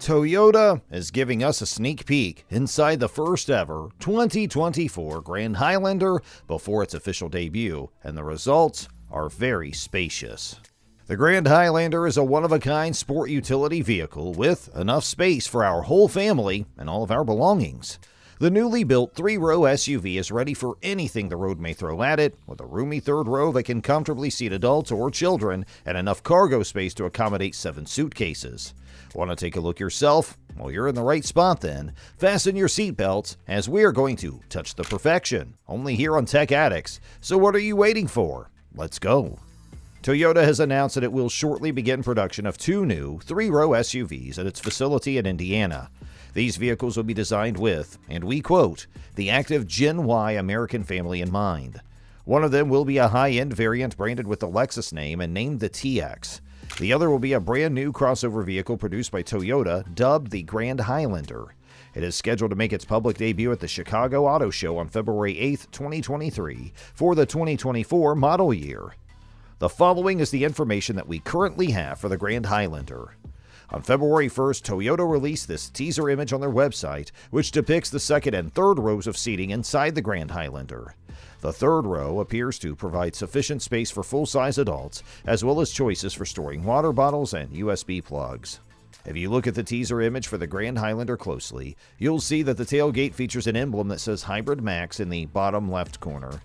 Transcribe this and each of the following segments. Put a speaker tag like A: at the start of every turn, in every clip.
A: Toyota is giving us a sneak peek inside the first ever 2024 Grand Highlander before its official debut, and the results are very spacious. The Grand Highlander is a one-of-a-kind sport utility vehicle with enough space for our whole family and all of our belongings. The newly built 3-row SUV is ready for anything the road may throw at it, with a roomy third row that can comfortably seat adults or children and enough cargo space to accommodate 7 suitcases. Want to take a look yourself? Well, you're in the right spot then. Fasten your seatbelts, as we are going to touch the perfection, only here on Tech Addicts. So what are you waiting for? Let's go. Toyota has announced that it will shortly begin production of 2 new 3-row SUVs at its facility in Indiana. These vehicles will be designed with, and we quote, the active Gen Y American family in mind. One of them will be a high-end variant branded with the Lexus name and named the TX. The other will be a brand new crossover vehicle produced by Toyota, dubbed the Grand Highlander. It is scheduled to make its public debut at the Chicago Auto Show on February 8, 2023, for the 2024 model year. The following is the information that we currently have for the Grand Highlander. On February 1st, Toyota released this teaser image on their website, which depicts the second and third rows of seating inside the Grand Highlander. The third row appears to provide sufficient space for full-size adults, as well as choices for storing water bottles and USB plugs. If you look at the teaser image for the Grand Highlander closely, you'll see that the tailgate features an emblem that says Hybrid Max in the bottom left corner.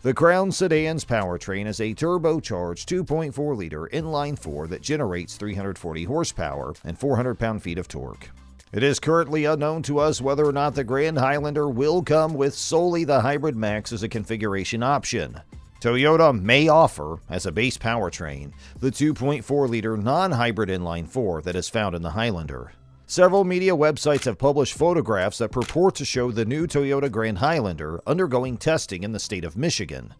A: The Crown Sedan's powertrain is a turbocharged 2.4-liter inline-4 that generates 340 horsepower and 400 pound-feet of torque. It is currently unknown to us whether or not the Grand Highlander will come with solely the Hybrid Max as a configuration option. Toyota may offer, as a base powertrain, the 2.4-liter non-hybrid inline-4 that is found in the Highlander. Several media websites have published photographs that purport to show the new Toyota Grand Highlander undergoing testing in the state of Michigan.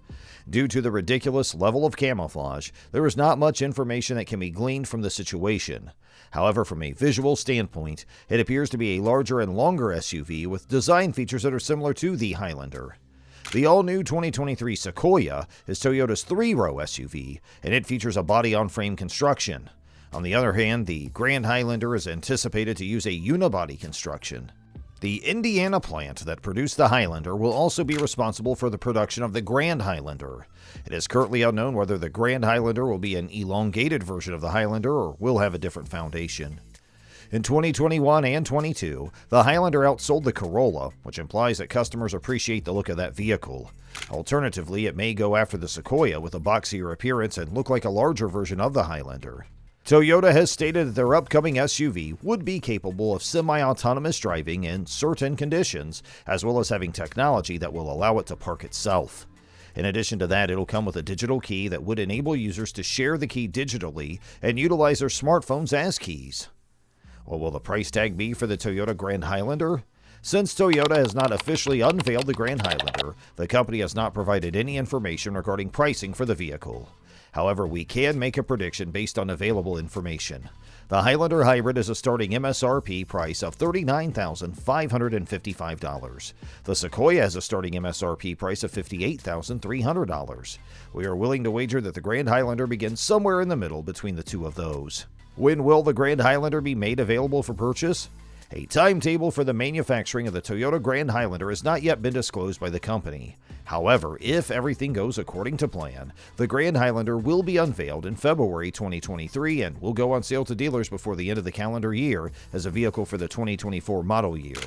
A: Due to the ridiculous level of camouflage, there is not much information that can be gleaned from the situation. However, from a visual standpoint, it appears to be a larger and longer SUV with design features that are similar to the Highlander. The all-new 2023 Sequoia is Toyota's 3-row SUV, and it features a body-on-frame construction. On the other hand, the Grand Highlander is anticipated to use a unibody construction. The Indiana plant that produced the Highlander will also be responsible for the production of the Grand Highlander. It is currently unknown whether the Grand Highlander will be an elongated version of the Highlander or will have a different foundation. In 2021 and 22, the Highlander outsold the Corolla, which implies that customers appreciate the look of that vehicle. Alternatively, it may go after the Sequoia with a boxier appearance and look like a larger version of the Highlander. Toyota has stated that their upcoming SUV would be capable of semi-autonomous driving in certain conditions, as well as having technology that will allow it to park itself. In addition to that, it'll come with a digital key that would enable users to share the key digitally and utilize their smartphones as keys. What will the price tag be for the Toyota Grand Highlander? Since Toyota has not officially unveiled the Grand Highlander, the company has not provided any information regarding pricing for the vehicle. However, we can make a prediction based on available information. The Highlander Hybrid is a starting MSRP price of $39,555. The Sequoia has a starting MSRP price of $58,300. We are willing to wager that the Grand Highlander begins somewhere in the middle between the two of those. When will the Grand Highlander be made available for purchase? A timetable for the manufacturing of the Toyota Grand Highlander has not yet been disclosed by the company. However, if everything goes according to plan, the Grand Highlander will be unveiled in February 2023 and will go on sale to dealers before the end of the calendar year as a vehicle for the 2024 model year.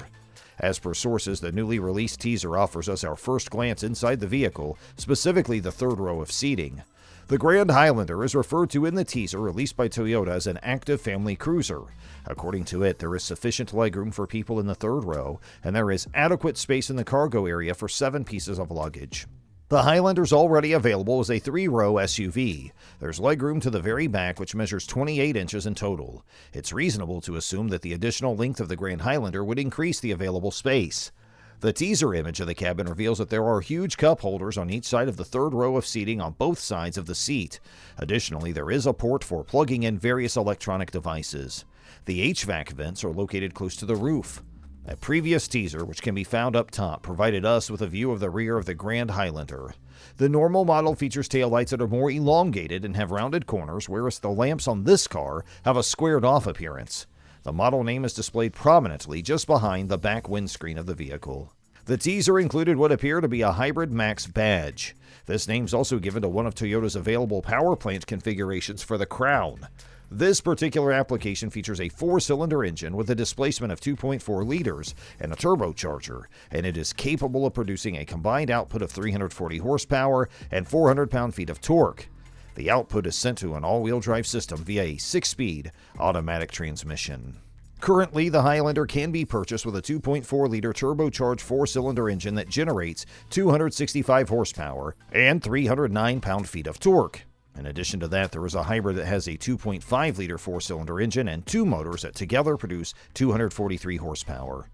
A: As per sources, the newly released teaser offers us our first glance inside the vehicle, specifically the third row of seating. The Grand Highlander is referred to in the teaser released by Toyota as an active family cruiser. According to it, there is sufficient legroom for people in the third row, and there is adequate space in the cargo area for 7 pieces of luggage. The Highlander is already available as a 3-row SUV. There's legroom to the very back, which measures 28 inches in total. It's reasonable to assume that the additional length of the Grand Highlander would increase the available space. The teaser image of the cabin reveals that there are huge cup holders on each side of the third row of seating on both sides of the seat. Additionally, there is a port for plugging in various electronic devices. The HVAC vents are located close to the roof. A previous teaser, which can be found up top, provided us with a view of the rear of the Grand Highlander. The normal model features taillights that are more elongated and have rounded corners, whereas the lamps on this car have a squared-off appearance. The model name is displayed prominently just behind the back windscreen of the vehicle. The teaser included what appear to be a Hybrid Max badge. This name's also given to one of Toyota's available power plant configurations for the Crown. This particular application features a 4-cylinder engine with a displacement of 2.4 liters and a turbocharger, and it is capable of producing a combined output of 340 horsepower and 400 pound-feet of torque. The output is sent to an all-wheel drive system via a 6-speed automatic transmission. Currently, the Highlander can be purchased with a 2.4-liter turbocharged 4-cylinder engine that generates 265 horsepower and 309 pound-feet of torque. In addition to that, there is a hybrid that has a 2.5-liter 4-cylinder engine and 2 motors that together produce 243 horsepower.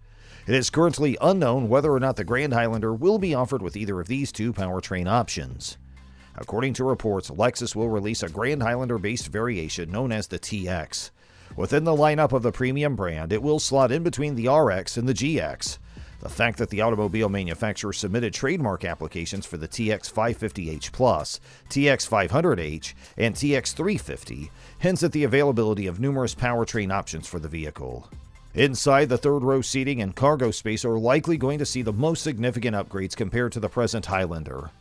A: It is currently unknown whether or not the Grand Highlander will be offered with either of these 2 powertrain options. According to reports, Lexus will release a Grand Highlander-based variation known as the TX. Within the lineup of the premium brand, it will slot in between the RX and the GX. The fact that the automobile manufacturer submitted trademark applications for the TX 550H Plus, TX 500H, and TX 350 hints at the availability of numerous powertrain options for the vehicle. Inside, the third-row seating and cargo space are likely going to see the most significant upgrades compared to the present Highlander.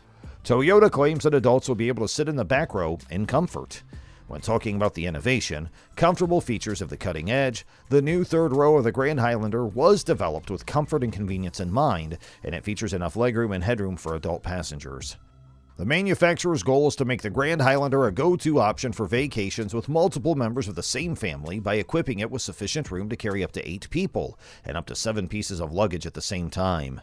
A: Toyota claims that adults will be able to sit in the back row in comfort. When talking about the innovation, comfortable features of the cutting edge, the new third row of the Grand Highlander was developed with comfort and convenience in mind, and it features enough legroom and headroom for adult passengers. The manufacturer's goal is to make the Grand Highlander a go-to option for vacations with multiple members of the same family by equipping it with sufficient room to carry up to 8 people and up to 7 pieces of luggage at the same time.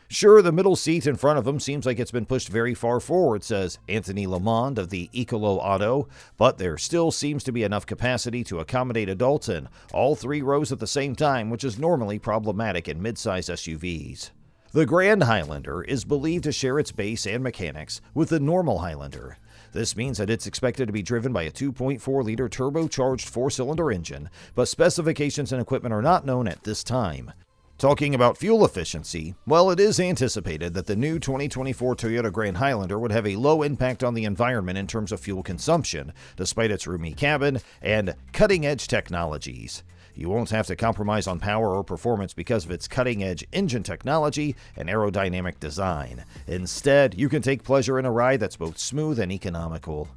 A: Sure, the middle seat in front of him seems like it's been pushed very far forward, says Anthony Lamond of the Ecolo Auto, but there still seems to be enough capacity to accommodate adults in all 3 rows at the same time, which is normally problematic in midsize SUVs. The Grand Highlander is believed to share its base and mechanics with the normal Highlander. This means that it's expected to be driven by a 2.4-liter turbocharged 4-cylinder engine, but specifications and equipment are not known at this time. Talking about fuel efficiency, well, it is anticipated that the new 2024 Toyota Grand Highlander would have a low impact on the environment in terms of fuel consumption, despite its roomy cabin and cutting-edge technologies. You won't have to compromise on power or performance because of its cutting-edge engine technology and aerodynamic design. Instead, you can take pleasure in a ride that's both smooth and economical.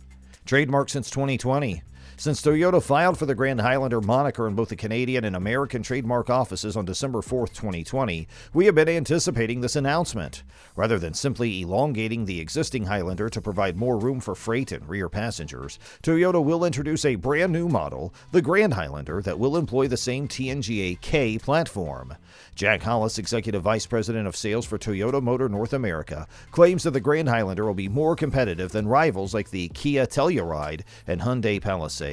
A: Trademarked since 2020. Since Toyota filed for the Grand Highlander moniker in both the Canadian and American trademark offices on December 4, 2020, we have been anticipating this announcement. Rather than simply elongating the existing Highlander to provide more room for freight and rear passengers, Toyota will introduce a brand new model, the Grand Highlander, that will employ the same TNGA-K platform. Jack Hollis, Executive Vice President of Sales for Toyota Motor North America, claims that the Grand Highlander will be more competitive than rivals like the Kia Telluride and Hyundai Palisade.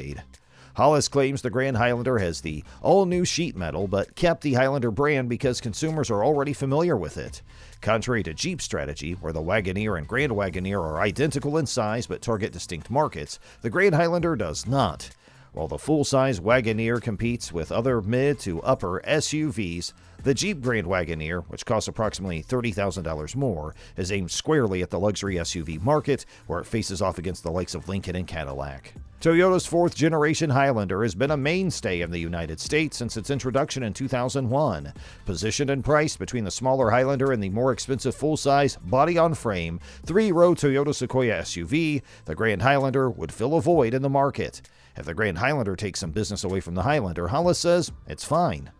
A: Hollis claims the Grand Highlander has the all-new sheet metal, but kept the Highlander brand because consumers are already familiar with it. Contrary to Jeep's strategy, where the Wagoneer and Grand Wagoneer are identical in size but target distinct markets, the Grand Highlander does not. While the full-size Wagoneer competes with other mid to upper SUVs, the Jeep Grand Wagoneer, which costs approximately $30,000 more, is aimed squarely at the luxury SUV market, where it faces off against the likes of Lincoln and Cadillac. Toyota's 4th-generation Highlander has been a mainstay in the United States since its introduction in 2001. Positioned and priced between the smaller Highlander and the more expensive full-size, body-on-frame, 3-row Toyota Sequoia SUV, the Grand Highlander would fill a void in the market. If the Grand Highlander takes some business away from the Highlander, Hollis says it's fine.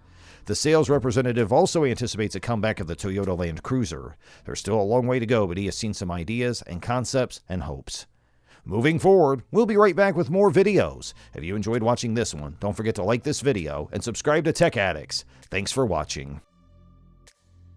A: The sales representative also anticipates a comeback of the Toyota Land Cruiser. There's still a long way to go, but he has seen some ideas and concepts and hopes. Moving forward, we'll be right back with more videos. If you enjoyed watching this one, don't forget to like this video and subscribe to Tech Addicts. Thanks for watching.